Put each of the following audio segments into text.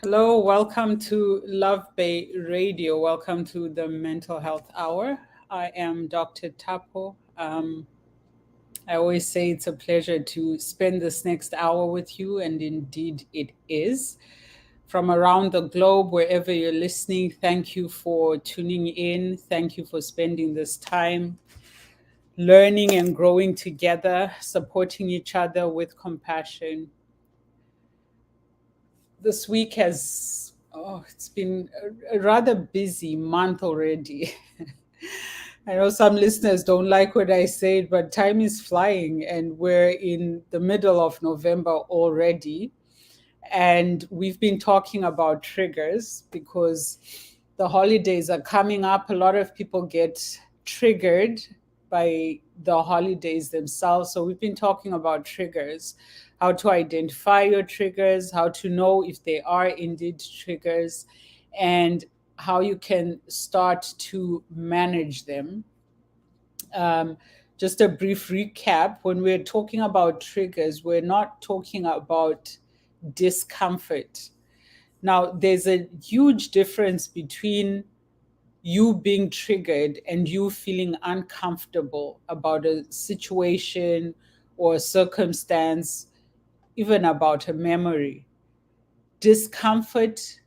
Hello, welcome to Love Bay Radio. Welcome to the Mental Health Hour. I am Dr. Tapo. I always say it's a pleasure to spend this next hour with you, and indeed it is. From around the globe, wherever you're listening, thank you for tuning in. Thank you for spending this time learning and growing together, supporting each other with compassion. This week has it's been a rather busy month already. I know some listeners don't like what I said, but time is flying and we're in the middle of November already. And we've been talking about triggers because the holidays are coming up. A lot of people get triggered by the holidays themselves. So we've been talking about triggers, how to identify your triggers, how to know if they are indeed triggers, and how you can start to manage them. Um, just a brief recap, when we're talking about triggers, we're not talking about discomfort. Now, there's a huge difference between you being triggered and you feeling uncomfortable about a situation or a circumstance, even about a memory. Discomfort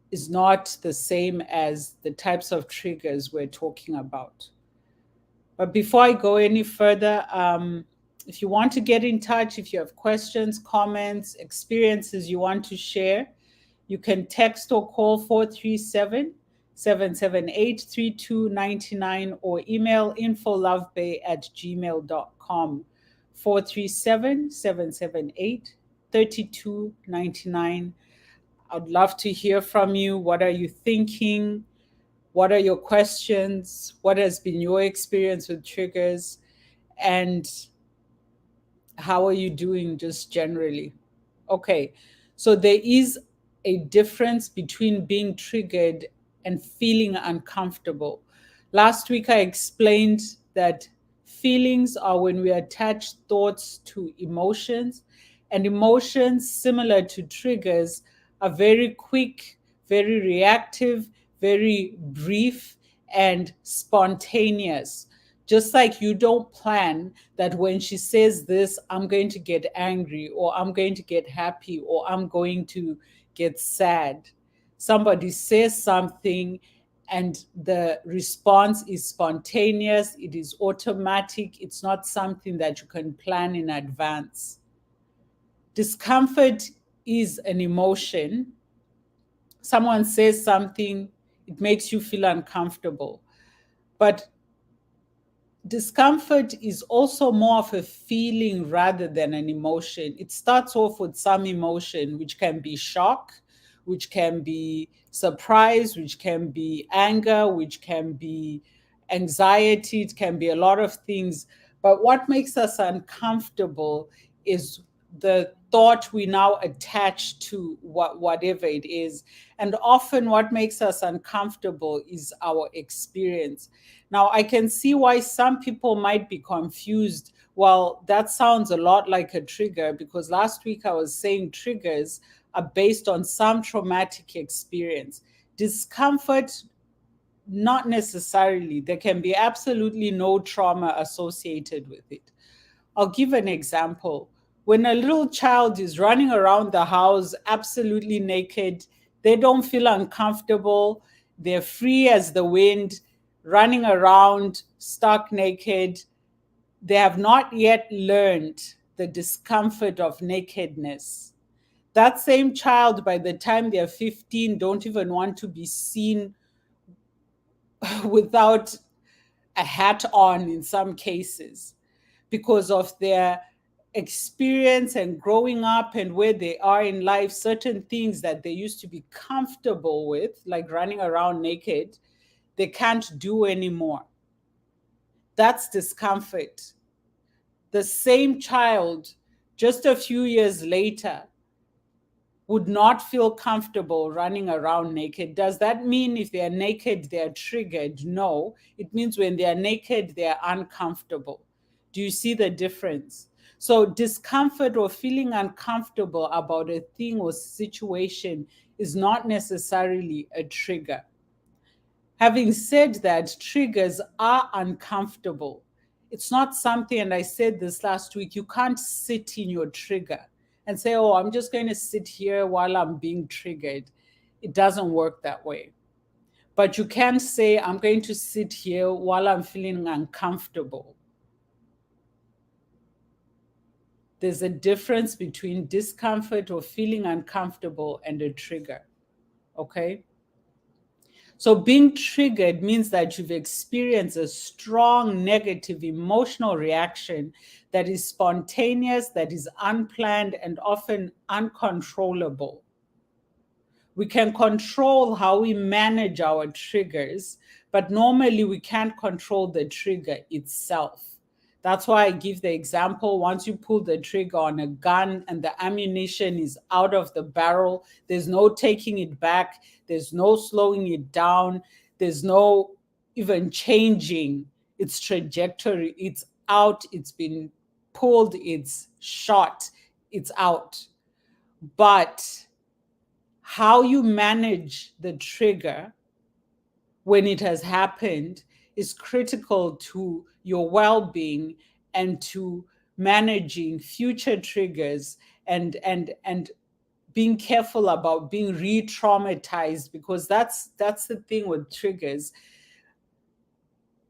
is not the same as the types of triggers we're talking about. But before I go any further, if you want to get in touch, if you have questions, comments, experiences you want to share, you can text or call 437-778-3299 or email infolovebay@gmail.com. 437-778-3299. I'd love to hear from you. What are you thinking? What are your questions? What has been your experience with triggers? And how are you doing just generally? Okay, so there is a difference between being triggered and feeling uncomfortable. Last week, I explained that feelings are when we attach thoughts to emotions, and emotions, similar to triggers, are very quick, very reactive, very brief, and spontaneous. Just like you don't plan that when she says this, I'm going to get angry, or I'm going to get happy, or I'm going to get sad. Somebody says something, and the response is spontaneous, it is automatic, it's not something that you can plan in advance. Discomfort is an emotion. Someone says something, it makes you feel uncomfortable. But discomfort is also more of a feeling rather than an emotion. It starts off with some emotion, which can be shock, which can be surprise, which can be anger, which can be anxiety, it can be a lot of things. But what makes us uncomfortable is the thought we now attach to whatever it is. And often, what makes us uncomfortable is our experience. Now, I can see why some people might be confused. Well, that sounds a lot like a trigger, because last week I was saying triggers are based on some traumatic experience. Discomfort, not necessarily. There can be absolutely no trauma associated with it. I'll give an example. When a little child is running around the house absolutely naked, they don't feel uncomfortable. They're free as the wind, running around stark naked. They have not yet learned the discomfort of nakedness. That same child, by the time they're 15, don't even want to be seen without a hat on in some cases, because of their experience and growing up and where they are in life. Certain things that they used to be comfortable with, like running around naked, they can't do anymore. That's discomfort. The same child, just a few years later, would not feel comfortable running around naked. Does that mean if they are naked, they are triggered? No. It means when they are naked, they are uncomfortable. Do you see the difference? So, discomfort or feeling uncomfortable about a thing or situation is not necessarily a trigger. Having said that, triggers are uncomfortable. It's not something, and I said this last week, you can't sit in your trigger and say, oh, I'm just going to sit here while I'm being triggered. It doesn't work that way. But you can say, I'm going to sit here while I'm feeling uncomfortable. There's a difference between discomfort or feeling uncomfortable and a trigger. Okay? So being triggered means that you've experienced a strong negative emotional reaction that is spontaneous, that is unplanned, and often uncontrollable. We can control how we manage our triggers, but normally we can't control the trigger itself. That's why I give the example, once you pull the trigger on a gun and the ammunition is out of the barrel, there's no taking it back, there's no slowing it down, there's no even changing its trajectory. It's out, it's been pulled, it's shot, it's out. But how you manage the trigger when it has happened is critical to your well-being and to managing future triggers and being careful about being re-traumatized, because that's the thing with triggers.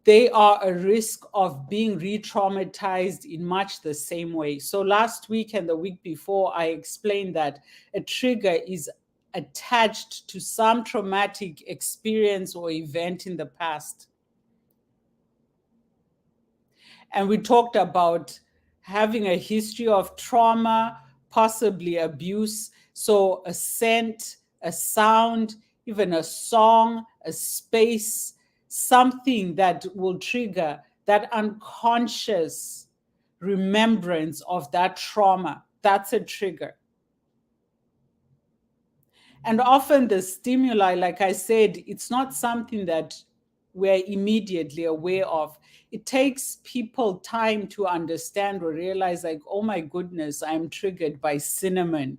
They are a risk of being re-traumatized in much the same way. So last week and the week before, I explained that a trigger is attached to some traumatic experience or event in the past. And we talked about having a history of trauma, possibly abuse. So a scent, a sound, even a song, a space, something that will trigger that unconscious remembrance of that trauma. That's a trigger. And often the stimuli, like I said, it's not something that we're immediately aware of. It takes people time to understand or realize, like, oh my goodness, I'm triggered by cinnamon.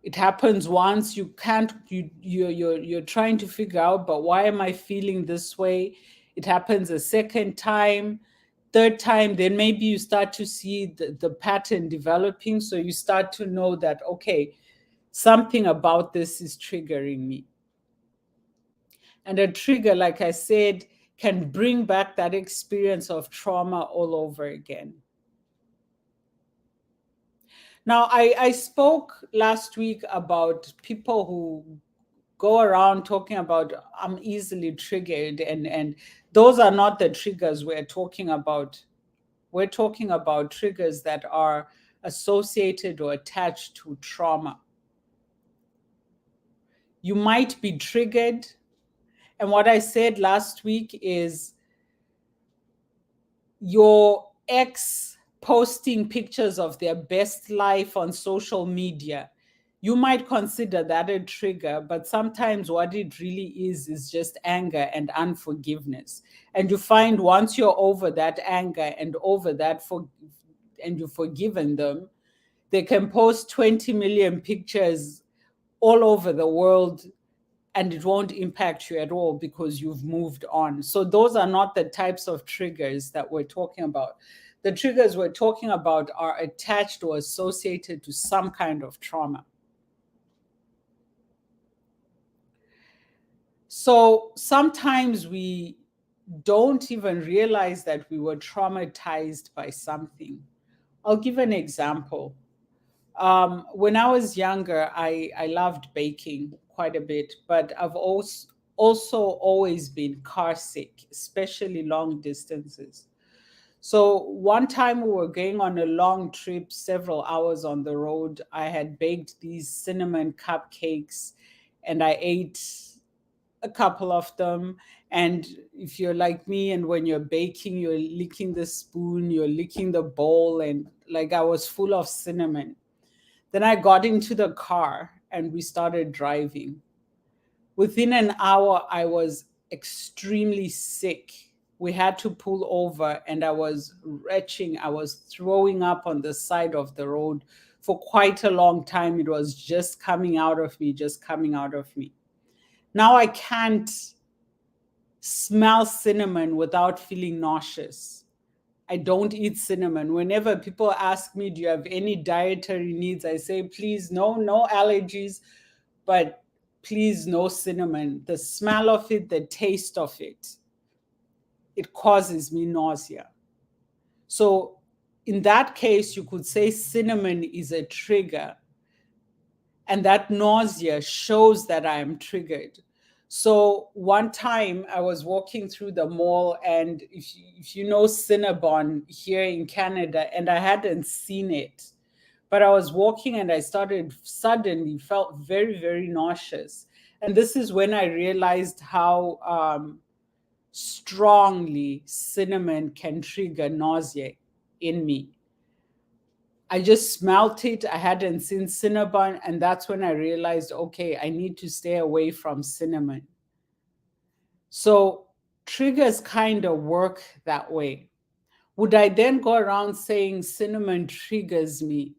It happens once, you can't, you're trying to figure out, but why am I feeling this way? It happens a second time, third time, then maybe you start to see the pattern developing. So you start to know that, okay, something about this is triggering me. And a trigger, like I said, can bring back that experience of trauma all over again. Now, I spoke last week about people who go around talking about, I'm easily triggered, and those are not the triggers we're talking about. We're talking about triggers that are associated or attached to trauma. You might be triggered. And what I said last week is your ex posting pictures of their best life on social media. You might consider that a trigger, but sometimes what it really is just anger and unforgiveness. And you find once you're over that anger and over that, and you've forgiven them, they can post 20 million pictures all over the world and it won't impact you at all because you've moved on. So those are not the types of triggers that we're talking about. The triggers we're talking about are attached or associated to some kind of trauma. So sometimes we don't even realize that we were traumatized by something. I'll give an example. When I was younger, I loved baking quite a bit, but I've also always been car sick, especially long distances. So one time we were going on a long trip, several hours on the road. I had baked these cinnamon cupcakes and I ate a couple of them. And if you're like me and when you're baking, you're licking the spoon, you're licking the bowl, and like I was full of cinnamon. Then I got into the car and we started driving. Within an hour, I was extremely sick we had to pull over, and I was retching. I was throwing up on the side of the road for quite a long time. It was just coming out of me, just coming out of me. Now I can't smell cinnamon without feeling nauseous. I don't eat cinnamon. Whenever people ask me, do you have any dietary needs? I say, please, no, no allergies, but please, no cinnamon. The smell of it, the taste of it, it causes me nausea. So in that case, you could say cinnamon is a trigger, and that nausea shows that I am triggered. So one time I was walking through the mall, and if you know Cinnabon here in Canada, and I hadn't seen it, but I was walking and I started suddenly felt very, very nauseous. And this is when I realized how strongly cinnamon can trigger nausea in me. I just smelt it. I hadn't seen cinnamon. And that's when I realized, okay, I need to stay away from cinnamon. So triggers kind of work that way. Would I then go around saying cinnamon triggers me?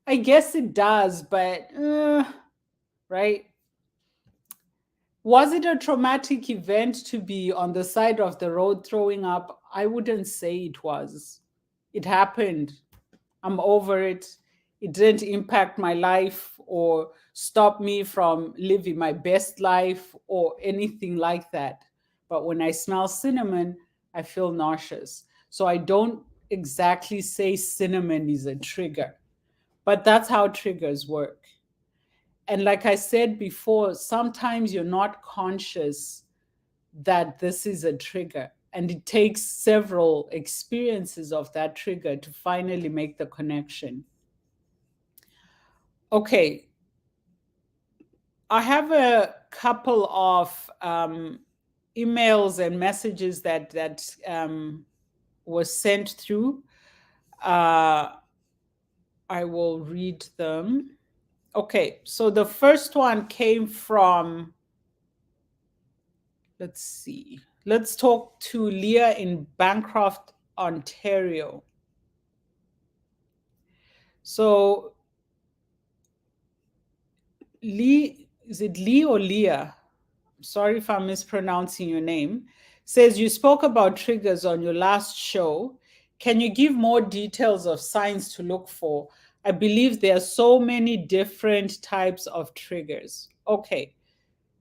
I guess it does, but right? Was it a traumatic event to be on the side of the road throwing up? I wouldn't say it was. It happened. I'm over it. It didn't impact my life or stop me from living my best life or anything like that. But when I smell cinnamon, I feel nauseous. So I don't exactly say cinnamon is a trigger, but that's how triggers work. And like I said before, sometimes you're not conscious that this is a trigger. And it takes several experiences of that trigger to finally make the connection. Okay, I have a couple of emails and messages that was sent through. I will read them. Okay, so the first one came from, let's see. Let's talk to Leah in Bancroft, Ontario. So Lee, is it Lee or Leah? Sorry if I'm mispronouncing your name. Says you spoke about triggers on your last show. Can you give more details of signs to look for? I believe there are so many different types of triggers. Okay.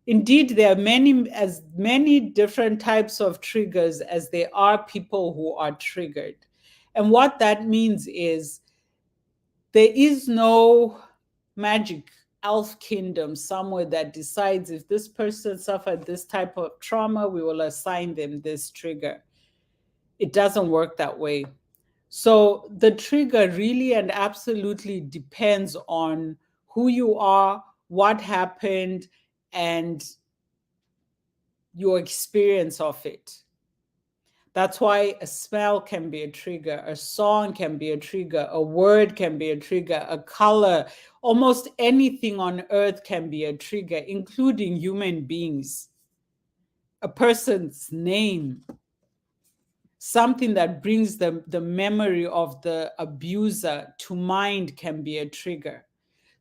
Indeed, there are many different types of triggers as there are people who are triggered. And what that means is there is no magic elf kingdom somewhere that decides if this person suffered this type of trauma, we will assign them this trigger. It doesn't work that way. So the trigger really and absolutely depends on who you are, what happened, and your experience of it. That's why a smell can be a trigger, a song can be a trigger, a word can be a trigger, a color, almost anything on earth can be a trigger, including human beings. A person's name, something that brings the memory of the abuser to mind can be a trigger.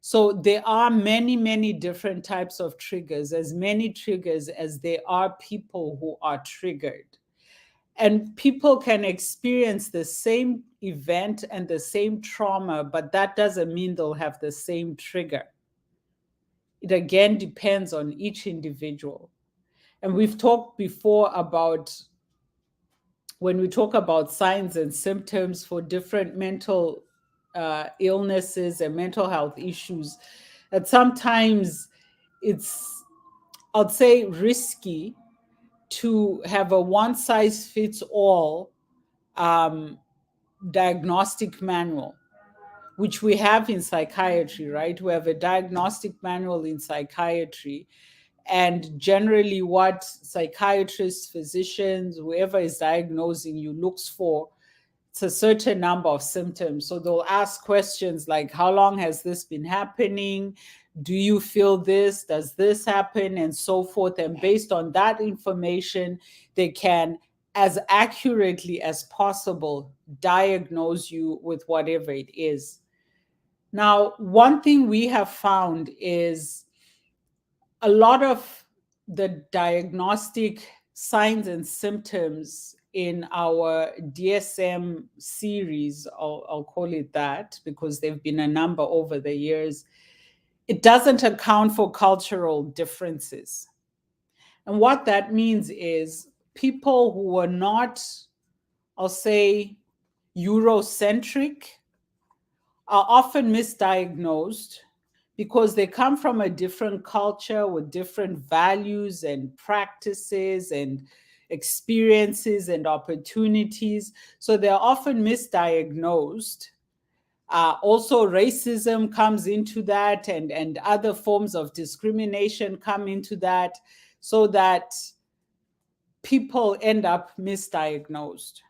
So there are many, many different types of triggers, as many triggers as there are people who are triggered. And people can experience the same event and the same trauma, but that doesn't mean they'll have the same trigger. It again depends on each individual. And we've talked before about when we talk about signs and symptoms for different mental illnesses and mental health issues, that sometimes it's, I'd say, risky to have a one size fits all diagnostic manual, which we have in psychiatry, right? We have a diagnostic manual in psychiatry. And generally, what psychiatrists, physicians, whoever is diagnosing you looks for, it's a certain number of symptoms. So they'll ask questions like, how long has this been happening? Do you feel this? Does this happen? And so forth. And based on that information, they can, as accurately as possible, diagnose you with whatever it is. Now, one thing we have found is a lot of the diagnostic signs and symptoms in our DSM series, I'll call it that because there have been a number over the years, it doesn't account for cultural differences. And what that means is people who are not, I'll say, Eurocentric are often misdiagnosed because they come from a different culture with different values and practices and experiences and opportunities. So they're often misdiagnosed. Also, racism comes into that, and other forms of discrimination come into that, so that people end up misdiagnosed.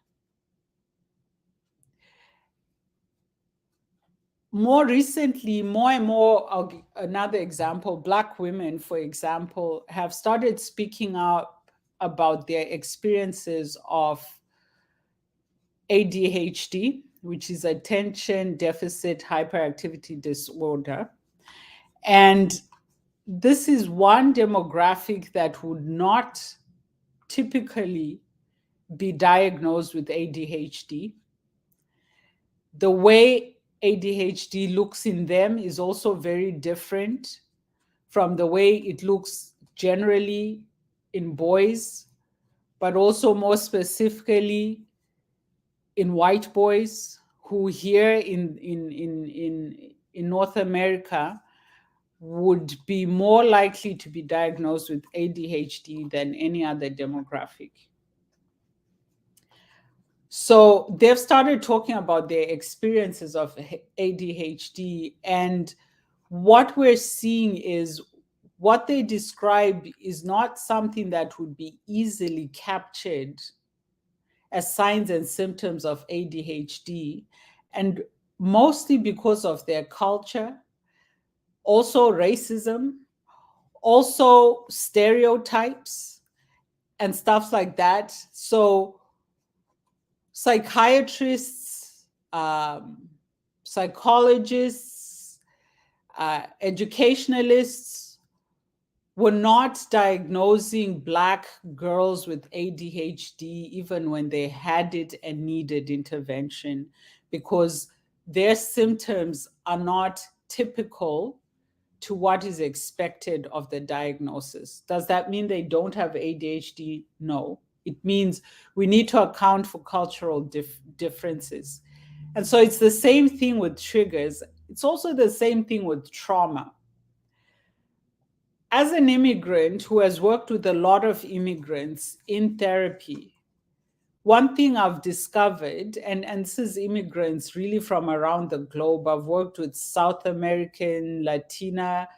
More recently, more and more, another example, Black women, for example, have started speaking up about their experiences of ADHD, which is attention deficit hyperactivity disorder. And this is one demographic that would not typically be diagnosed with ADHD. The way ADHD looks in them is also very different from the way it looks generally in boys, but also more specifically in white boys who here in North America would be more likely to be diagnosed with ADHD than any other demographic. So they've started talking about their experiences of ADHD, and what we're seeing is what they describe is not something that would be easily captured as signs and symptoms of ADHD, and mostly because of their culture, also racism, also stereotypes and stuff like that. So psychiatrists, psychologists, educationalists were not diagnosing Black girls with ADHD even when they had it and needed intervention, because their symptoms are not typical to what is expected of the diagnosis. Does that mean they don't have ADHD? No. It means we need to account for cultural differences. And so it's the same thing with triggers. It's also the same thing with trauma. As an immigrant who has worked with a lot of immigrants in therapy, one thing I've discovered, and this is immigrants really from around the globe, I've worked with South American, Latina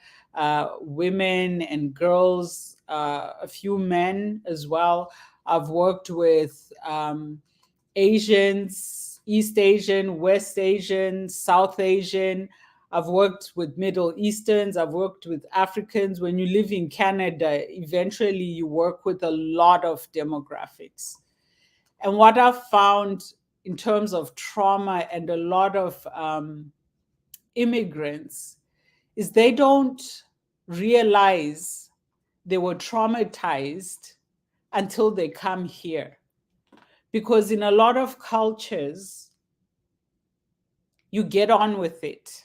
women and girls, a few men as well. I've worked with Asians, East Asian, West Asian, South Asian. I've worked with Middle Easterns. I've worked with Africans. When you live in Canada, eventually you work with a lot of demographics. And what I've found in terms of trauma and a lot of immigrants is they don't realize they were traumatized until they come here. Because in a lot of cultures, you get on with it.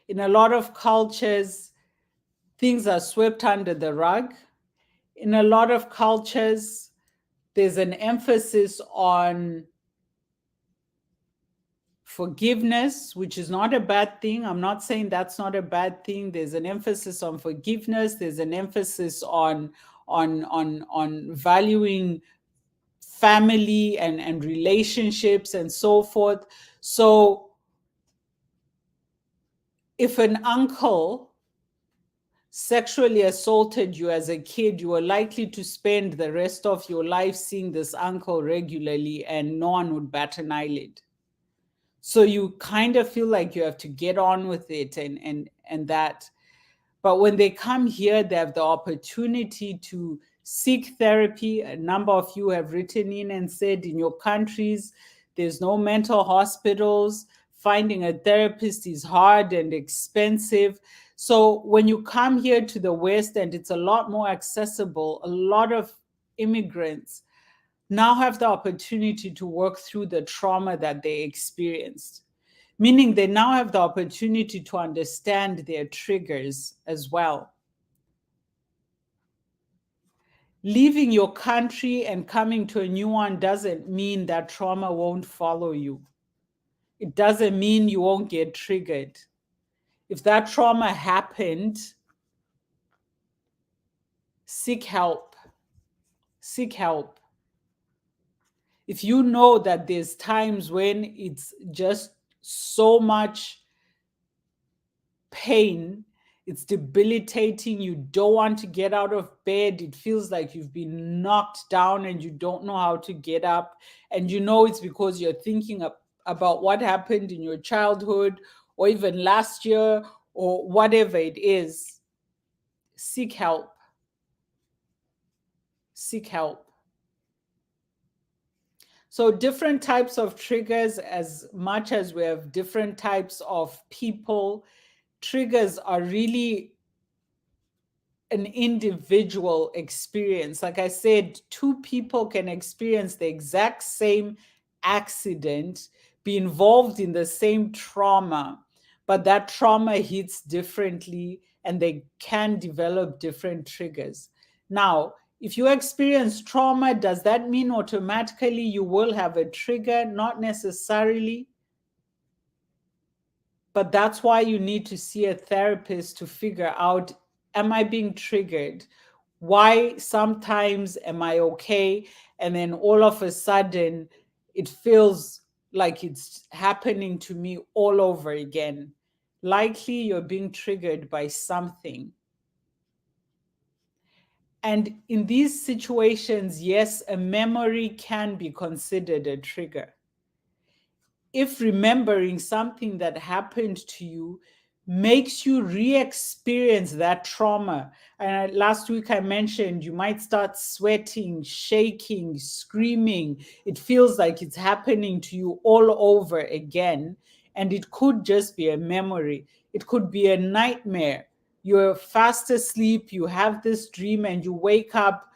In a lot of cultures, things are swept under the rug. In a lot of cultures, there's an emphasis on forgiveness, which is not a bad thing. I'm not saying that's not a bad thing. There's an emphasis on forgiveness. There's an emphasis on valuing family and relationships and so forth. So if an uncle sexually assaulted you as a kid, you are likely to spend the rest of your life seeing this uncle regularly and no one would bat an eyelid. So you kind of feel like you have to get on with it, and that. But when they come here, they have the opportunity to seek therapy. A number of you have written in and said in your countries, there's no mental hospitals. Finding a therapist is hard and expensive. So when you come here to the West and it's a lot more accessible, a lot of immigrants now have the opportunity to work through the trauma that they experienced, meaning they now have the opportunity to understand their triggers as well. Leaving your country and coming to a new one doesn't mean that trauma won't follow you. It doesn't mean you won't get triggered. If that trauma happened, seek help. Seek help. If you know that there's times when it's just so much pain, it's debilitating, you don't want to get out of bed, it feels like you've been knocked down and you don't know how to get up, and you know it's because you're thinking about what happened in your childhood or even last year or whatever it is, seek help. Seek help. So different types of triggers, as much as we have different types of people, triggers are really an individual experience. Like I said, two people can experience the exact same accident, be involved in the same trauma, but that trauma hits differently and they can develop different triggers. Now, if you experience trauma, does that mean automatically you will have a trigger? Not necessarily. But that's why you need to see a therapist to figure out, am I being triggered? Why sometimes am I okay? And then all of a sudden, it feels like it's happening to me all over again. Likely you're being triggered by something. And in these situations, yes, a memory can be considered a trigger. If remembering something that happened to you makes you re-experience that trauma. And last week I mentioned you might start sweating, shaking, screaming. It feels like it's happening to you all over again. And it could just be a memory. It could be a nightmare. You're fast asleep, you have this dream, and you wake up,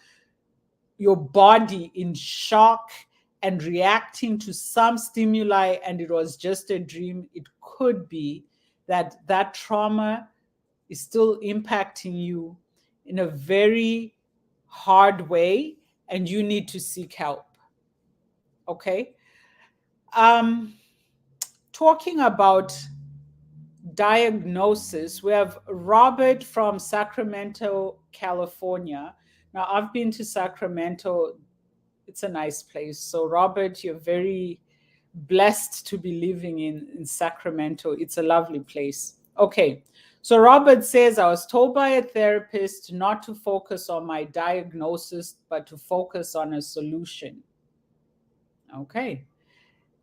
your body in shock and reacting to some stimuli, and it was just a dream. It could be that that trauma is still impacting you in a very hard way and you need to seek help. Okay. um Talking about diagnosis, we have Robert from Sacramento, California. Now, I've been to Sacramento. It's a nice place. So, Robert, you're very blessed to be living in Sacramento. It's a lovely place. Okay. So, Robert says, I was told by a therapist not to focus on my diagnosis, but to focus on a solution. Okay.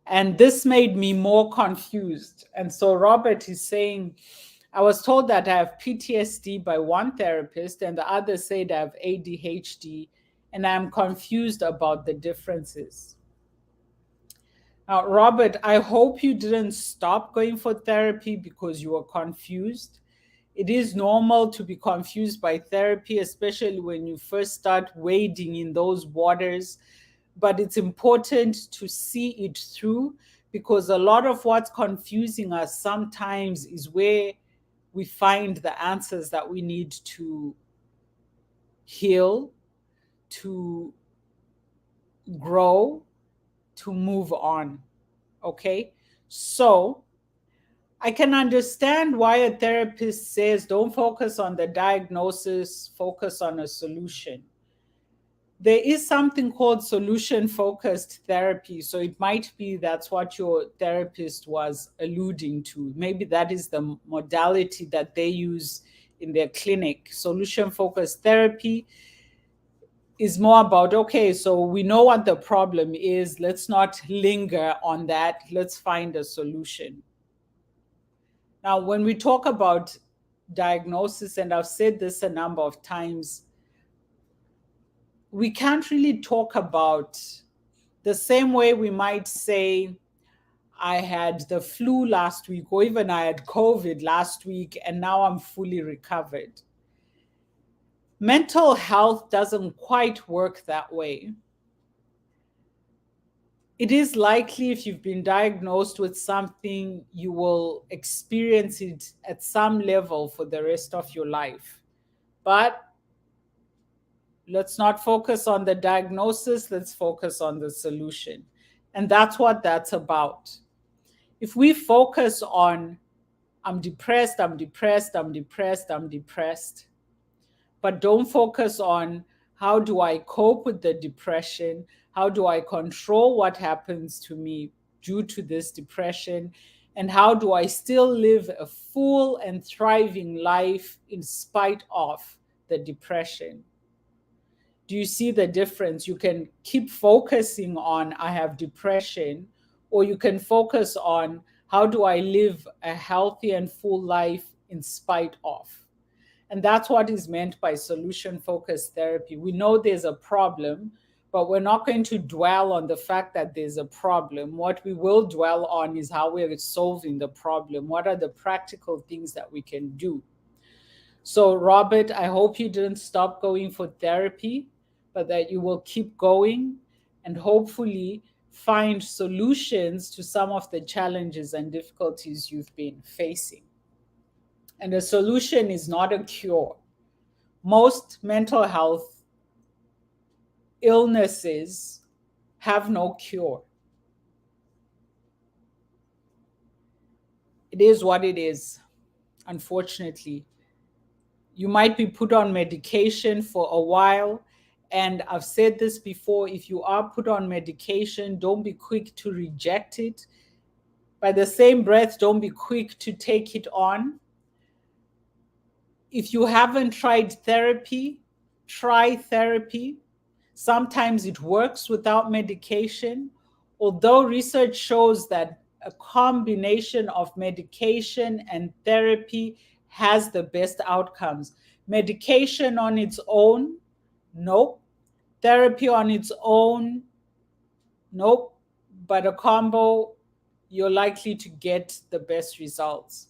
And this made me more confused. And so, Robert is saying, I was told that I have PTSD by one therapist, and the other said I have ADHD, and I'm confused about the differences. Now, Robert, I hope you didn't stop going for therapy because you were confused. It is normal to be confused by therapy, especially when you first start wading in those waters. But it's important to see it through, because a lot of what's confusing us sometimes is where we find the answers that we need to heal, to grow, to move on. Okay. So I can understand why a therapist says don't focus on the diagnosis, focus on a solution. There is something called solution focused therapy. So it might be that's what your therapist was alluding to. Maybe that is the modality that they use in their clinic. Solution focused therapy is more about, okay, so we know what the problem is. Let's not linger on that. Let's find a solution. Now, when we talk about diagnosis, and I've said this a number of times, we can't really talk about the same way we might say, I had the flu last week, or even I had COVID last week, and now I'm fully recovered. Mental health doesn't quite work that way. It is likely if you've been diagnosed with something, you will experience it at some level for the rest of your life. But let's not focus on the diagnosis, let's focus on the solution. And that's what that's about. If we focus on, I'm depressed, I'm depressed, I'm depressed, I'm depressed, but don't focus on how do I cope with the depression? How do I control what happens to me due to this depression? And how do I still live a full and thriving life in spite of the depression? Do you see the difference? You can keep focusing on, I have depression, or you can focus on, how do I live a healthy and full life in spite of? And that's what is meant by solution focused therapy. We know there's a problem, but we're not going to dwell on the fact that there's a problem. What we will dwell on is how we're solving the problem. What are the practical things that we can do? So, Robert, I hope you didn't stop going for therapy, but that you will keep going and hopefully find solutions to some of the challenges and difficulties you've been facing. And a solution is not a cure. Most mental health illnesses have no cure. It is what it is, unfortunately. You might be put on medication for a while. And I've said this before, if you are put on medication, don't be quick to reject it. By the same breath, don't be quick to take it on. If you haven't tried therapy, try therapy. Sometimes it works without medication, although research shows that a combination of medication and therapy has the best outcomes. Medication on its own, nope. Therapy on its own, nope. But a combo, you're likely to get the best results.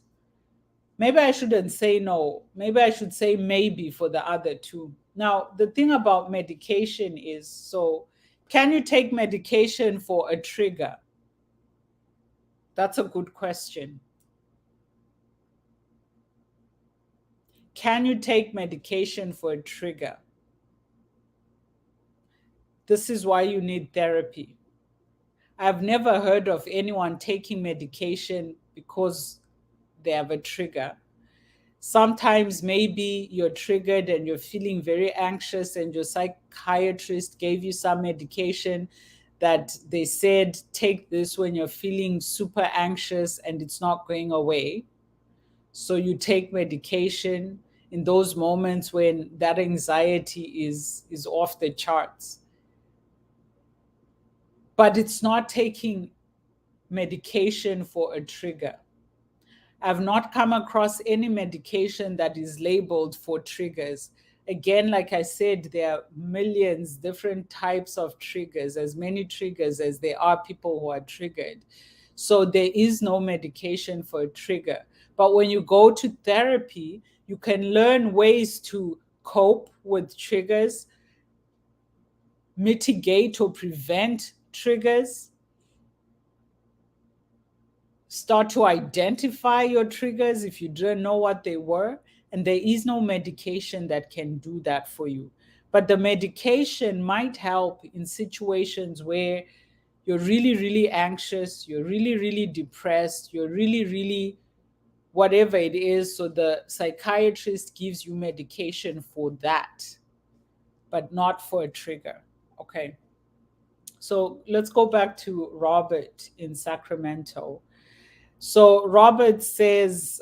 Maybe I shouldn't say no. Maybe I should say maybe for the other two. Now, the thing about medication is, so can you take medication for a trigger? That's a good question. Can you take medication for a trigger? This is why you need therapy. I've never heard of anyone taking medication because they have a trigger. Sometimes maybe you're triggered and you're feeling very anxious, and your psychiatrist gave you some medication that they said, take this when you're feeling super anxious and it's not going away. So you take medication in those moments when that anxiety is off the charts. But it's not taking medication for a trigger. I've not come across any medication that is labeled for triggers. Again, like I said, there are millions different types of triggers, as many triggers as there are people who are triggered. So there is no medication for a trigger. But when you go to therapy, you can learn ways to cope with triggers, mitigate or prevent triggers, start to identify your triggers if you didn't know what they were. And there is no medication that can do that for you. But the medication might help in situations where you're really, really anxious, you're really, really depressed, you're really, really whatever it is. So the psychiatrist gives you medication for that, but not for a trigger. Okay. So let's go back to Robert in Sacramento. So Robert says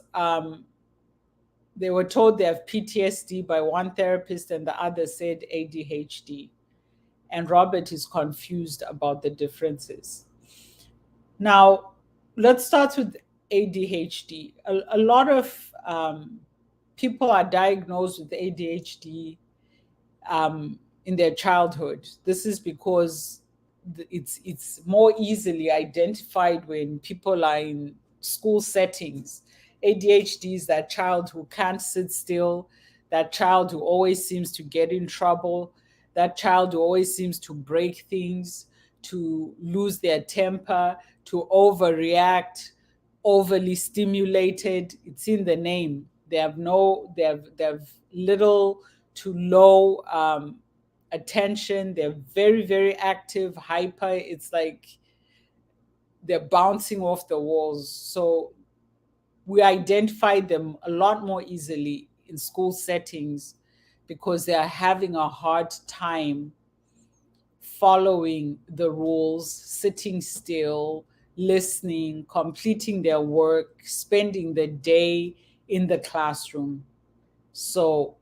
They were told they have PTSD by one therapist, and the other said ADHD. And Robert is confused about the differences. Now, let's start with ADHD. A lot of people are diagnosed with ADHD in their childhood. This is because it's more easily identified when people are in school settings. ADHD is that child who can't sit still, that child who always seems to get in trouble, that child who always seems to break things, to lose their temper, to overreact, overly stimulated. It's in the name. They have little to low attention. They're very, very active, hyper. It's like they're bouncing off the walls. So we identify them a lot more easily in school settings because they are having a hard time following the rules, sitting still, listening, completing their work, spending the day in the classroom. So,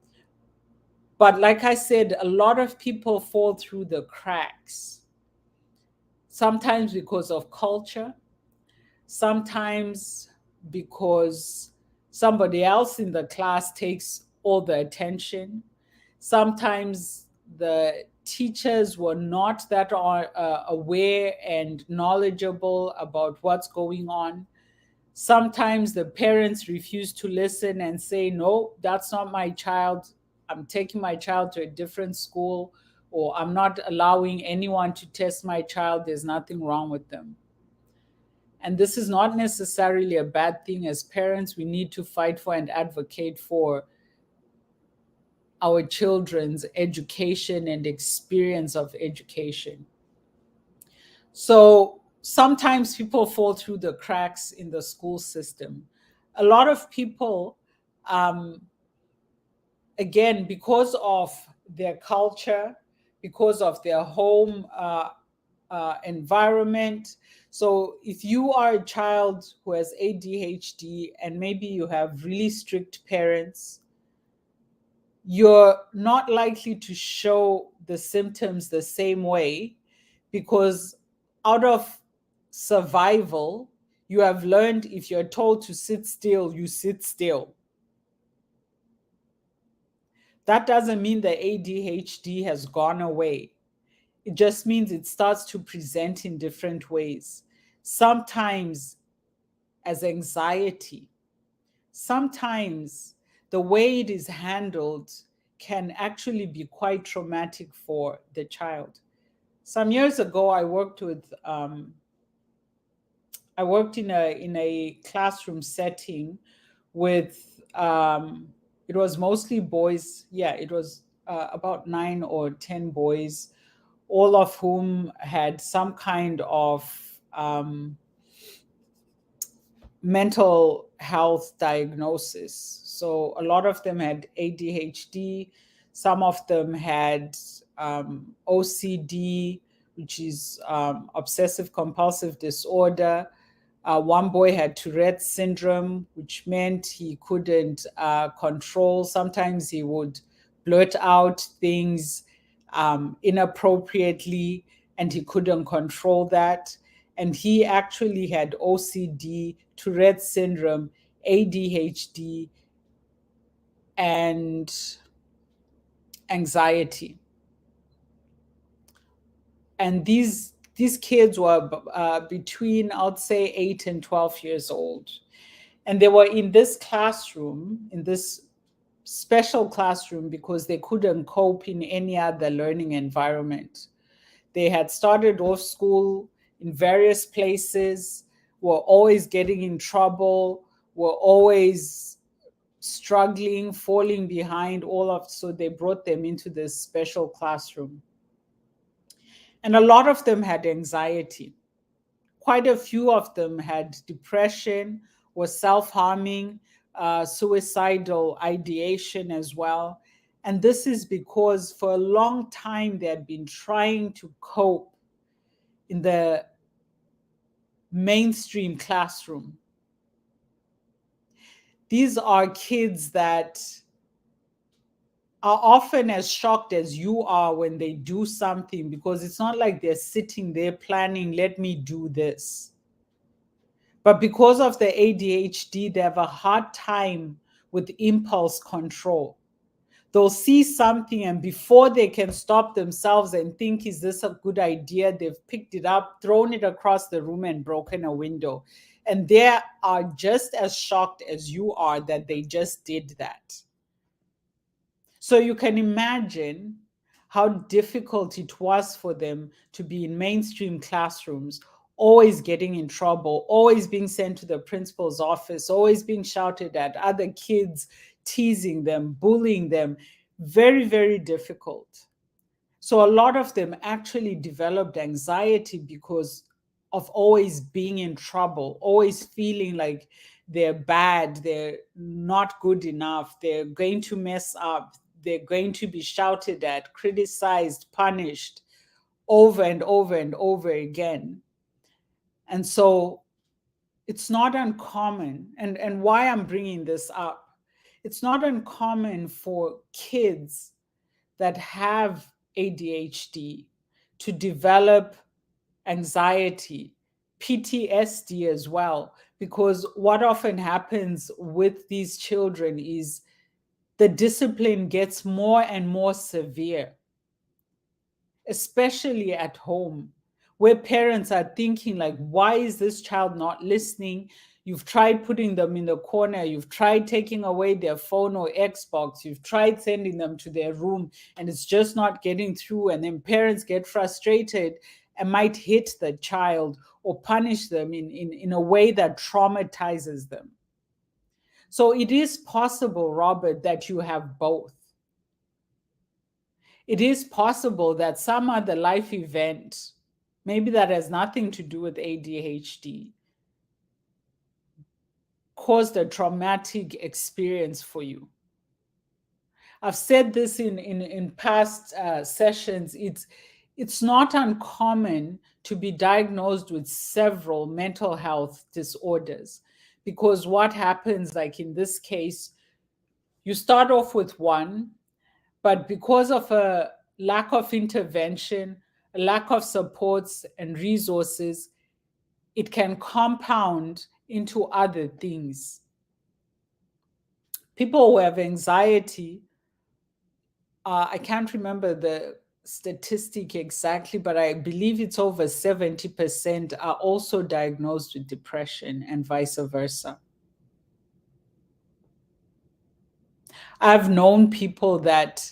but like I said, a lot of people fall through the cracks, sometimes because of culture, sometimes because somebody else in the class takes all the attention. Sometimes the teachers were not that aware and knowledgeable about what's going on. Sometimes the parents refuse to listen and say, no, that's not my child. I'm taking my child to a different school, or I'm not allowing anyone to test my child. There's nothing wrong with them. And this is not necessarily a bad thing. As parents, we need to fight for and advocate for our children's education and experience of education. So sometimes people fall through the cracks in the school system. A lot of people, um, again, because of their culture, because of their home environment. So if you are a child who has ADHD and maybe you have really strict parents, you're not likely to show the symptoms the same way because out of survival, you have learned if you're told to sit still, you sit still. That doesn't mean the ADHD has gone away. It just means it starts to present in different ways. Sometimes as anxiety, sometimes the way it is handled can actually be quite traumatic for the child. Some years ago, I worked in a classroom setting with it was mostly boys. Yeah, it was about 9 or 10 boys, all of whom had some kind of um, mental health diagnosis. So a lot of them had ADHD, some of them had OCD, which is obsessive compulsive disorder. One boy had Tourette's syndrome, which meant he couldn't control. Sometimes he would blurt out things inappropriately, and he couldn't control that. And he actually had OCD, Tourette's syndrome, ADHD, and anxiety. And these kids were between, I'd say, 8 and 12 years old, and they were in this classroom, in this special classroom, because they couldn't cope in any other learning environment. They had started off school in various places, were always getting in trouble, were always struggling, falling behind, so they brought them into this special classroom. And a lot of them had anxiety. Quite a few of them had depression, were self-harming, suicidal ideation as well. And this is because for a long time they had been trying to cope in the mainstream classroom. These are kids that are often as shocked as you are when they do something, because it's not like they're sitting there planning, let me do this. But because of the ADHD, they have a hard time with impulse control. They'll see something, and before they can stop themselves and think, is this a good idea? They've picked it up, thrown it across the room, and broken a window. And they are just as shocked as you are that they just did that. So you can imagine how difficult it was for them to be in mainstream classrooms, always getting in trouble, always being sent to the principal's office, always being shouted at, other kids teasing them, bullying them. Very, very difficult. So a lot of them actually developed anxiety because of always being in trouble, always feeling like they're bad, they're not good enough, they're going to mess up, they're going to be shouted at, criticized, punished over and over and over again. And so it's not uncommon. And why I'm bringing this up, it's not uncommon for kids that have ADHD to develop anxiety, PTSD as well, because what often happens with these children is the discipline gets more and more severe, especially at home, where parents are thinking like, why is this child not listening? You've tried putting them in the corner, you've tried taking away their phone or Xbox, you've tried sending them to their room, and it's just not getting through. And then parents get frustrated and might hit the child or punish them in a way that traumatizes them. So it is possible, Robert, that you have both. It is possible that some other life event, maybe that has nothing to do with ADHD, caused a traumatic experience for you. I've said this in past sessions. It's not uncommon to be diagnosed with several mental health disorders, because what happens, like in this case, you start off with one, but because of a lack of intervention, a lack of supports and resources, it can compound into other things. People who have anxiety, I can't remember the statistic exactly, but I believe it's over 70% are also diagnosed with depression, and vice versa. I've known people that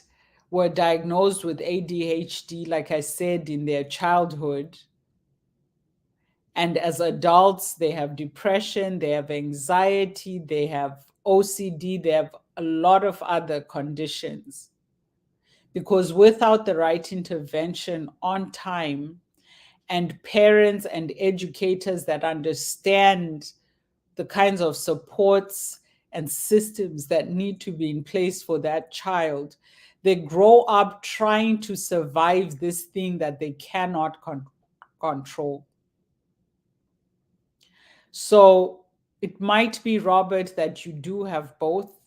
were diagnosed with ADHD, like I said, in their childhood. And as adults, they have depression, they have anxiety, they have OCD, they have a lot of other conditions. Because without the right intervention on time, and parents and educators that understand the kinds of supports and systems that need to be in place for that child, they grow up trying to survive this thing that they cannot control. So it might be, Robert, that you do have both.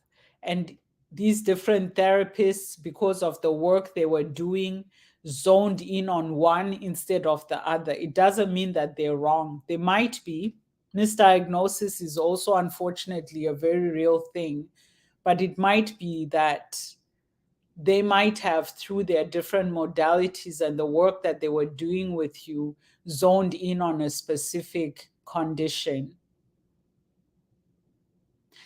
And these different therapists, because of the work they were doing, zoned in on one instead of the other. It doesn't mean that they're wrong. They might be. Misdiagnosis is also, unfortunately, a very real thing. But it might be that they might have, through their different modalities and the work that they were doing with you, zoned in on a specific condition.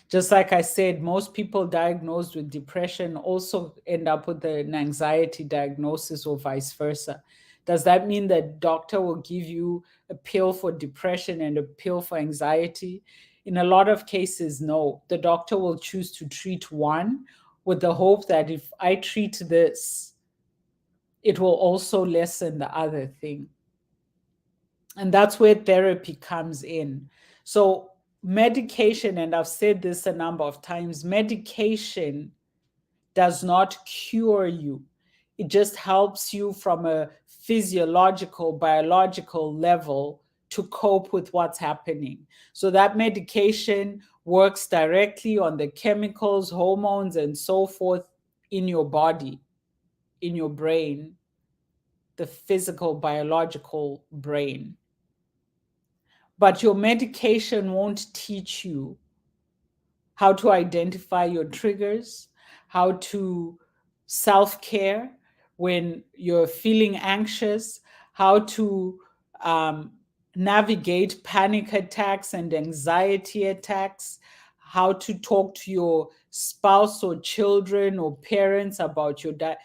Just like I said, most people diagnosed with depression also end up with an anxiety diagnosis or vice versa. Does that mean that doctor will give you a pill for depression and a pill for anxiety? In a lot of cases, no. The doctor will choose to treat one with the hope that if I treat this, it will also lessen the other thing. And that's where therapy comes in. So medication, and I've said this a number of times, medication does not cure you. It just helps you from a physiological, biological level to cope with what's happening. So that medication works directly on the chemicals, hormones, and so forth in your body, in your brain, the physical, biological brain. But your medication won't teach you how to identify your triggers, how to self care when you're feeling anxious, how to um, navigate panic attacks and anxiety attacks, how to talk to your spouse or children or parents about your diet.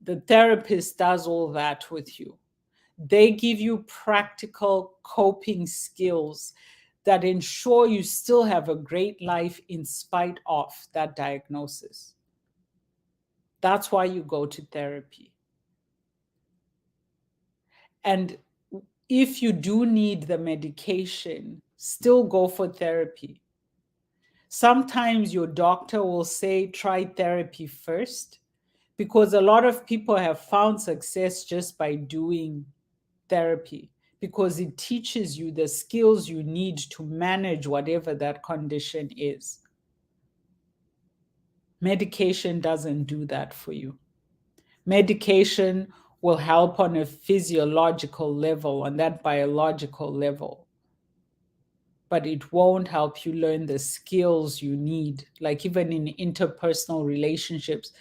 The therapist does all that with you. They give you practical coping skills that ensure you still have a great life in spite of that diagnosis. That's why you go to therapy. And if you do need the medication, still go for therapy. Sometimes your doctor will say, try therapy first, because a lot of people have found success just by doing therapy, because it teaches you the skills you need to manage whatever that condition is. Medication doesn't do that for you. Medication will help on a physiological level, on that biological level, but it won't help you learn the skills you need. Like even in interpersonal relationships,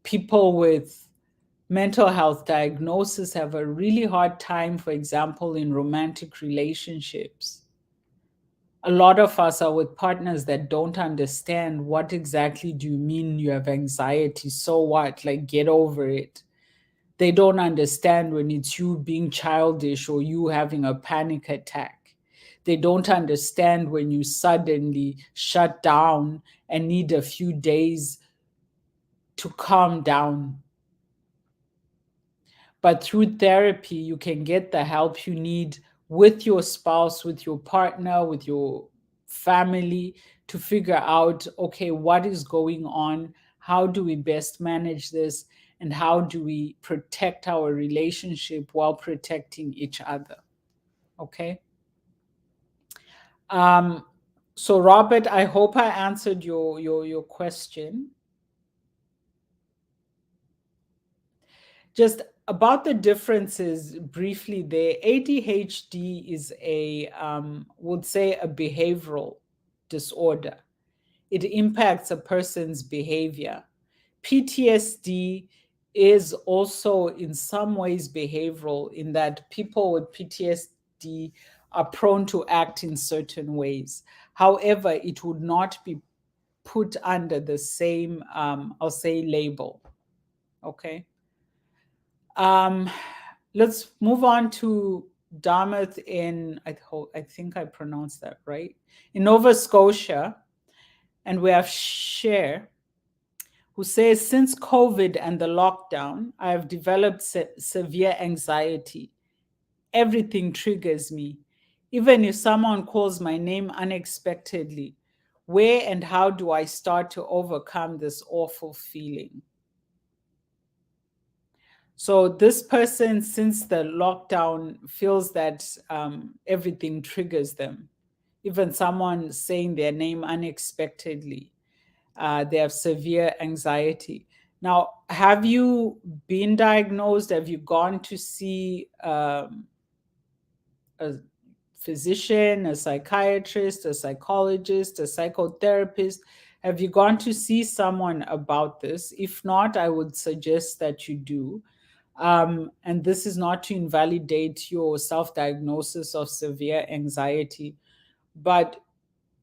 people with mental health diagnosis have a really hard time, for example, in romantic relationships. A lot of us are with partners that don't understand what exactly do you mean you have anxiety. So what? Like, get over it. They don't understand when it's you being childish or you having a panic attack. They don't understand when you suddenly shut down and need a few days to calm down. But through therapy, you can get the help you need with your spouse, with your partner, with your family to figure out, okay, what is going on? How do we best manage this? And how do we protect our relationship while protecting each other? Okay. Um, so Robert, I hope I answered your question. Just about the differences briefly there, ADHD is would say a behavioral disorder. It impacts a person's behavior. PTSD is also in some ways behavioral, in that people with PTSD are prone to act in certain ways. However, it would not be put under the same, I'll say, label. Okay. Um, let's move on to Dartmouth in, I think I pronounced that right, in Nova Scotia. And we have Cher, who says, since COVID and the lockdown, I have developed severe anxiety. Everything triggers me. Even if someone calls my name unexpectedly, where and how do I start to overcome this awful feeling? So this person, since the lockdown, feels that everything triggers them. Even someone saying their name unexpectedly, they have severe anxiety. Now, have you been diagnosed? Have you gone to see a physician, a psychiatrist, a psychologist, a psychotherapist? Have you gone to see someone about this? If not, I would suggest that you do. And this is not to invalidate your self diagnosis of severe anxiety, but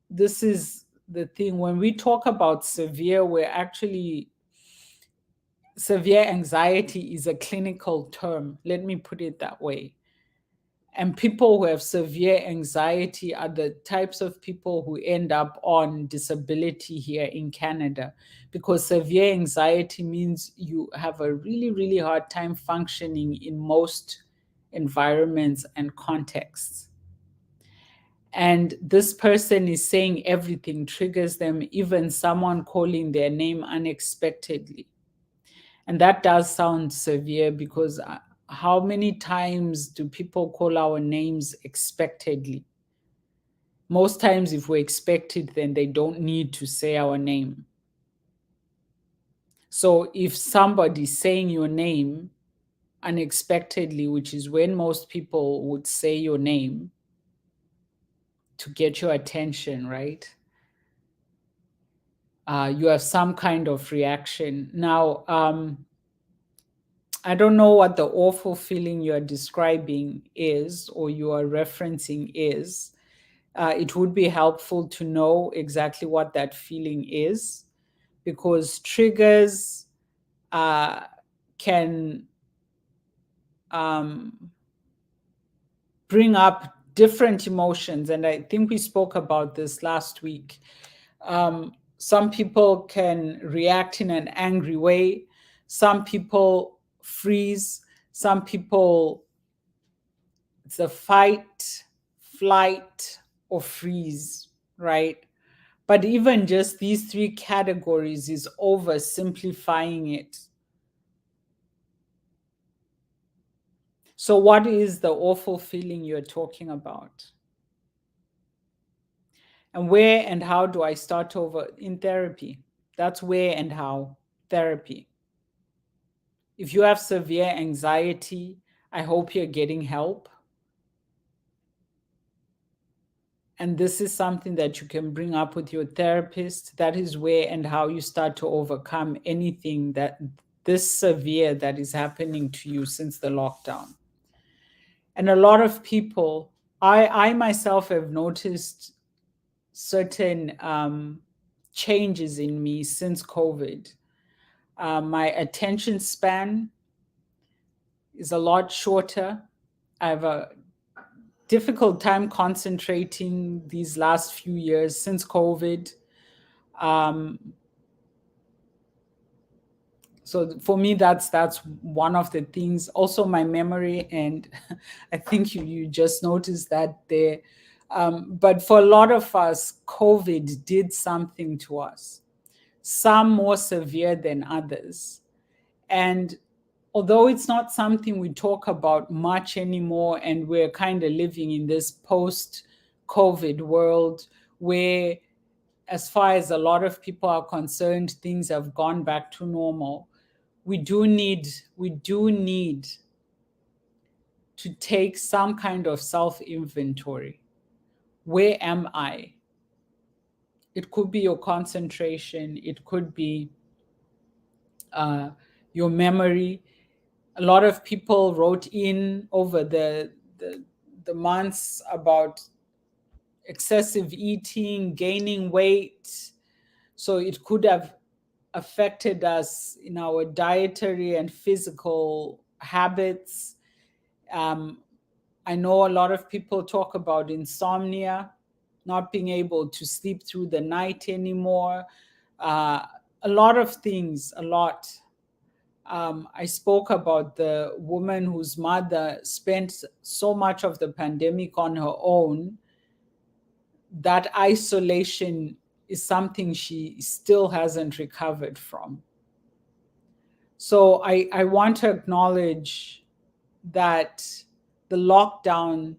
this is the thing. When we talk about severe, severe anxiety is a clinical term. Let me put it that way. And people who have severe anxiety are the types of people who end up on disability here in Canada, because severe anxiety means you have a really, really hard time functioning in most environments and contexts. And this person is saying everything triggers them, even someone calling their name unexpectedly. And that does sound severe, because how many times do people call our names expectedly? Most times, if we expect it, then they don't need to say our name. So if somebody's saying your name unexpectedly, which is when most people would say your name to get your attention, right? You have some kind of reaction. Now, I don't know what the awful feeling you're describing is or you are referencing is. It would be helpful to know exactly what that feeling is, because triggers uh, can bring up different emotions. And I think we spoke about this last week. Some people can react in an angry way, some people freeze, some people, it's a fight, flight, or freeze, right? But even just these three categories is oversimplifying it. So, what is the awful feeling you're talking about? And where and how do I start over in therapy? That's where and how therapy. If you have severe anxiety, I hope you're getting help. And this is something that you can bring up with your therapist. That is where and how you start to overcome anything that this severe that is happening to you since the lockdown. And a lot of people, I myself have noticed certain changes in me since COVID. My attention span is a lot shorter. I have a difficult time concentrating these last few years since COVID. Um, so for me, that's one of the things. Also, my memory, and I think you just noticed that there. But for a lot of us, COVID did something to us. Some more severe than others, and although it's not something we talk about much anymore, and we're kind of living in this post COVID world where, as far as a lot of people are concerned, things have gone back to normal. We do need to take some kind of self inventory. Where am I? It could be your concentration, it could be uh, your memory. A lot of people wrote in over the months about excessive eating, gaining weight. So it could have affected us in our dietary and physical habits. Um, I know a lot of people talk about insomnia, not being able to sleep through the night anymore. Uh, a lot of things, a lot. I spoke about the woman whose mother spent so much of the pandemic on her own. That isolation is something she still hasn't recovered from. So I want to acknowledge that the lockdown,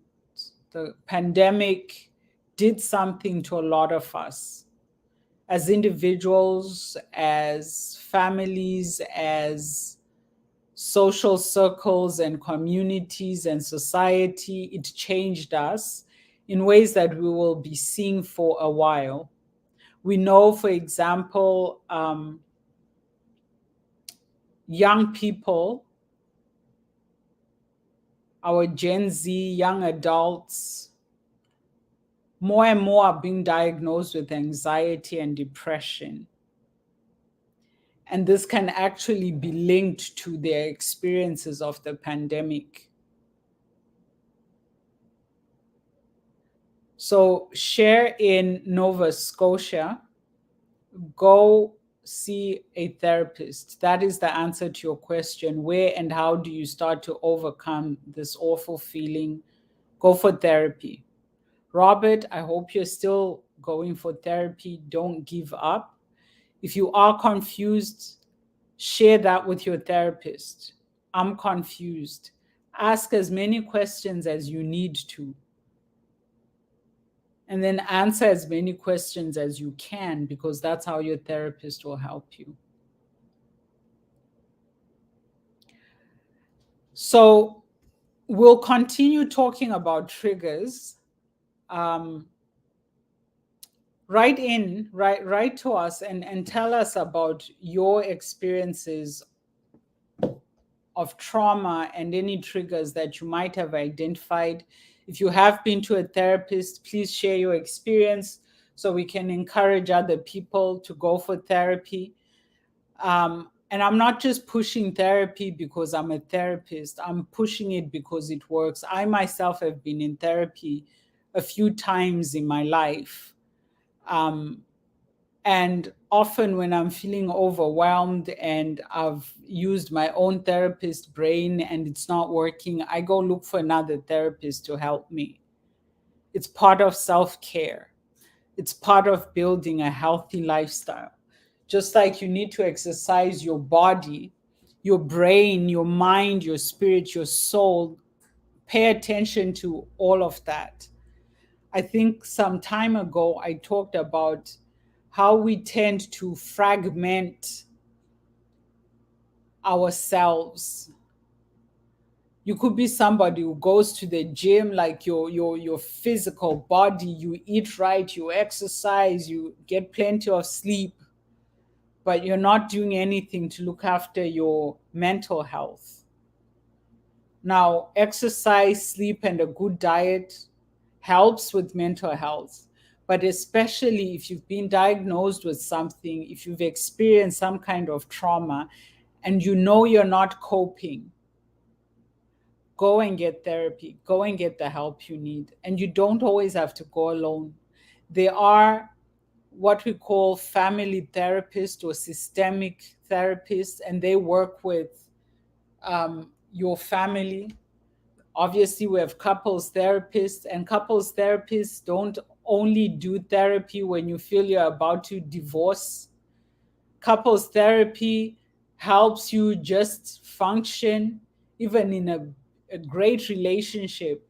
the pandemic did something to a lot of us as individuals, as families, as social circles and communities and society. It changed us in ways that we will be seeing for a while. We know, for example, young people, our Gen Z, young adults, more and more are being diagnosed with anxiety and depression. And this can actually be linked to their experiences of the pandemic. So, share in Nova Scotia, go see a therapist. That is the answer to your question. Where and how do you start to overcome this awful feeling? Go for therapy. Robert, I hope you're still going for therapy. Don't give up. If you are confused, share that with your therapist. I'm confused. Ask as many questions as you need to, and then answer as many questions as you can, because that's how your therapist will help you. So we'll continue talking about triggers. Um, write to us and tell us about your experiences of trauma and any triggers that you might have identified. If you have been to a therapist, please share your experience so we can encourage other people to go for therapy. And I'm not just pushing therapy because I'm a therapist, I'm pushing it because it works. I myself have been in therapy a few times in my life. Um, and often, when I'm feeling overwhelmed and I've used my own therapist brain and it's not working, I go look for another therapist to help me. It's part of self care, it's part of building a healthy lifestyle. Just like you need to exercise your body, your brain, your mind, your spirit, your soul, pay attention to all of that. I think some time ago I talked about how we tend to fragment ourselves. You could be somebody who goes to the gym, like your physical body, you eat right, you exercise, you get plenty of sleep, but you're not doing anything to look after your mental health. Now, exercise, sleep, and a good diet helps with mental health. But especially if you've been diagnosed with something, if you've experienced some kind of trauma and you know you're not coping, go and get therapy, go and get the help you need. And you don't always have to go alone. There are what we call family therapists or systemic therapists, and they work with your family. Obviously, we have couples therapists, and couples therapists don't only do therapy when you feel you're about to divorce. Couples therapy helps you just function, even in a great relationship.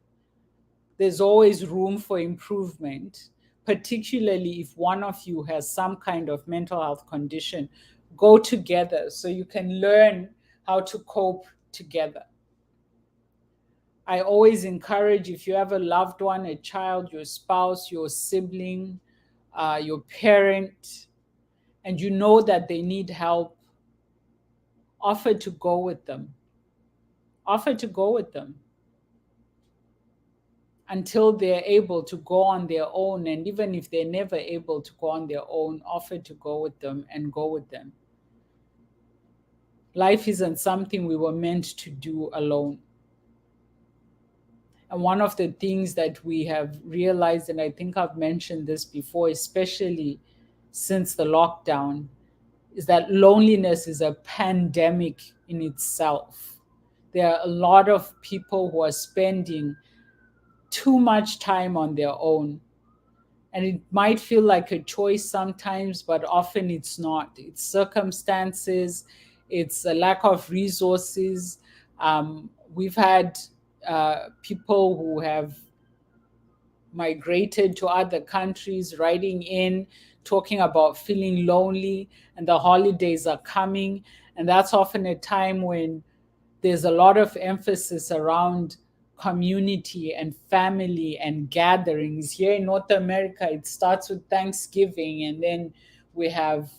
There's always room for improvement, particularly if one of you has some kind of mental health condition. Go together so you can learn how to cope together. I always encourage, if you have a loved one, a child, your spouse, your sibling, your parent, and you know that they need help, offer to go with them. Offer to go with them until they're able to go on their own. And even if they're never able to go on their own, offer to go with them and go with them. Life isn't something we were meant to do alone. And one of the things that we have realized, and I think I've mentioned this before, especially since the lockdown, is that loneliness is a pandemic in itself. There are a lot of people who are spending too much time on their own. And it might feel like a choice sometimes, but often it's not. It's circumstances, it's a lack of resources. We've had people who have migrated to other countries writing in, talking about feeling lonely, and the holidays are coming. And that's often a time when there's a lot of emphasis around community and family and gatherings. Here in North America, it starts with Thanksgiving, and then we have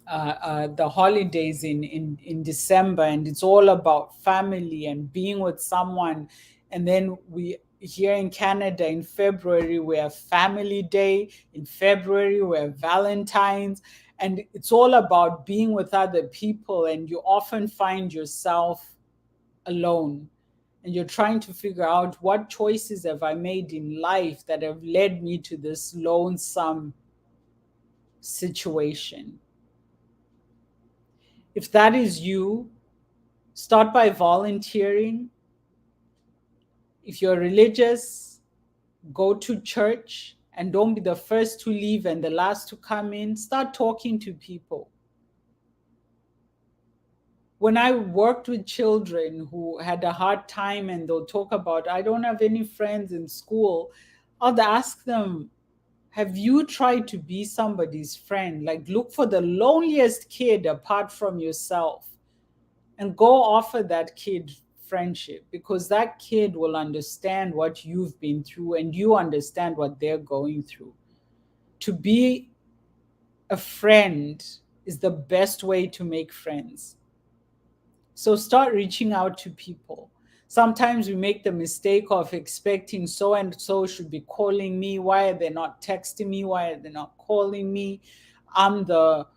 the holidays in December, and it's all about family and being with someone. And then we here in Canada in February, we have Family Day. In February, we have Valentine's. And it's all about being with other people, and you often find yourself alone. And you're trying to figure out, what choices have I made in life that have led me to this lonesome situation? If that is you, start by volunteering. If you're religious, go to church and don't be the first to leave and the last to come in. Start talking to people. When I worked with children who had a hard time and they'll talk about, I don't have any friends in school, I'll ask them, have you tried to be somebody's friend? Like, look for the loneliest kid apart from yourself and go offer that kid friendship, because that kid will understand what you've been through and you understand what they're going through. To be a friend is the best way to make friends. So start reaching out to people. Sometimes we make the mistake of expecting so and so should be calling me. Why are they not texting me? Why are they not calling me? I'm the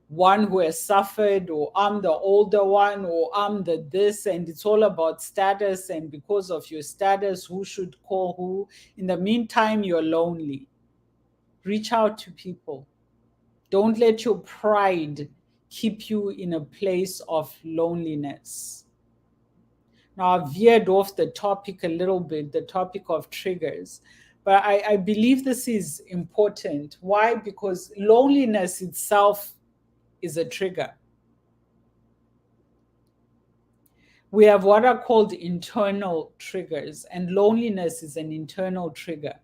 one who has suffered, or I'm the older one, or I'm the this, and it's all about status. And because of your status, who should call who? In the meantime, you're lonely. Reach out to people. Don't let your pride keep you in a place of loneliness. Now, I've veered off the topic a little bit, the topic of triggers, but I believe this is important. Why? Because loneliness itself is a trigger. We have what are called internal triggers, and loneliness is an internal trigger.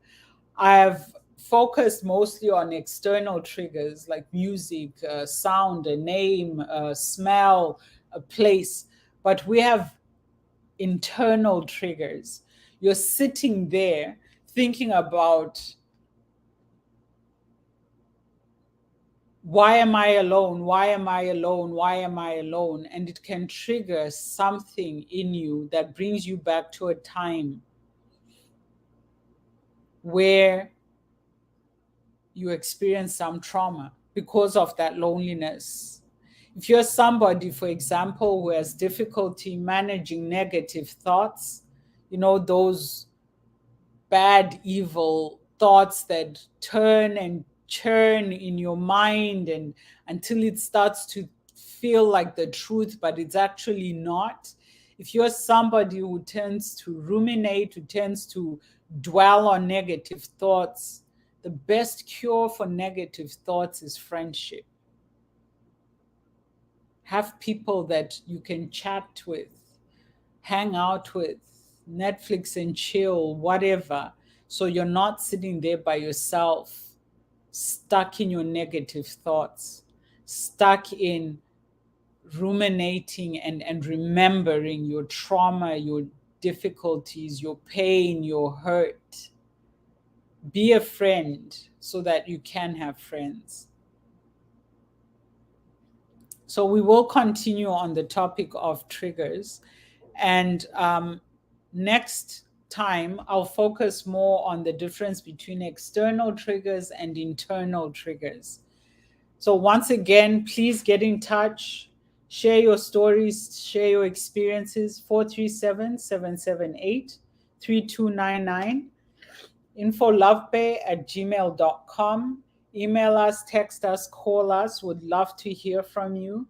I have focused mostly on external triggers like music, sound, a name, a smell, a place, but we have internal triggers. You're sitting there thinking about, why am I alone? Why am I alone? Why am I alone? And it can trigger something in you that brings you back to a time where you experience some trauma because of that loneliness. If you're somebody, for example, who has difficulty managing negative thoughts, those bad, evil thoughts that turn and churn in your mind, and until it starts to feel like the truth, but it's actually not. If you're somebody who tends to ruminate, who tends to dwell on negative thoughts, the best cure for negative thoughts is friendship. Have people that you can chat with, hang out with, Netflix and chill, whatever. So you're not sitting there by yourself, stuck in your negative thoughts, stuck in ruminating and remembering your trauma, your difficulties, your pain, your hurt. Be a friend so that you can have friends. So we will continue on the topic of triggers. And next time, I'll focus more on the difference between external triggers and internal triggers. So once again, please get in touch, share your stories, share your experiences. 437-778-3299, infolovebay@gmail.com. Email us, text us, call us. Would love to hear from you.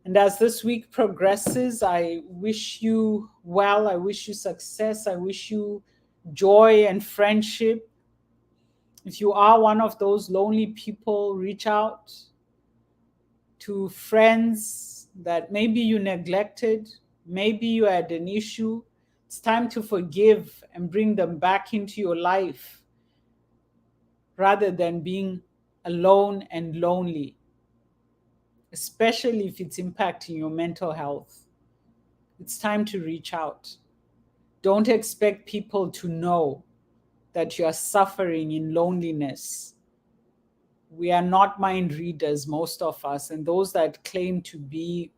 And as this week progresses, I wish you well. I wish you success. I wish you joy and friendship. If you are one of those lonely people, reach out to friends that maybe you neglected, maybe you had an issue. It's time to forgive and bring them back into your life rather than being alone and lonely, especially if it's impacting your mental health. It's time to reach out. Don't expect people to know that you are suffering in loneliness. We are not mind readers, most of us, and those that claim to be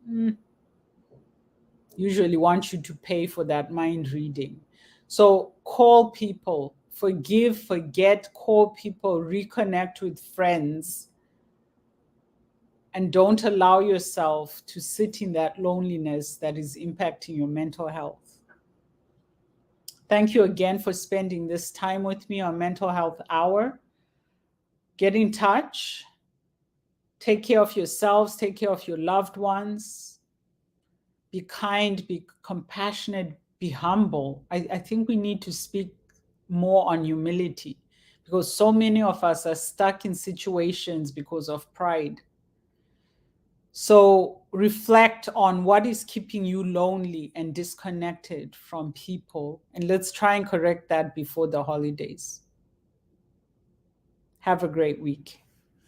usually want you to pay for that mind reading. So call people, forgive, forget, call people, reconnect with friends, and don't allow yourself to sit in that loneliness that is impacting your mental health. Thank you again for spending this time with me on Mental Health Hour. Get in touch. Take care of yourselves. Take care of your loved ones. Be kind, be compassionate, be humble. I think we need to speak more on humility, because so many of us are stuck in situations because of pride. So reflect on what is keeping you lonely and disconnected from people. And let's try and correct that before the holidays. Have a great week.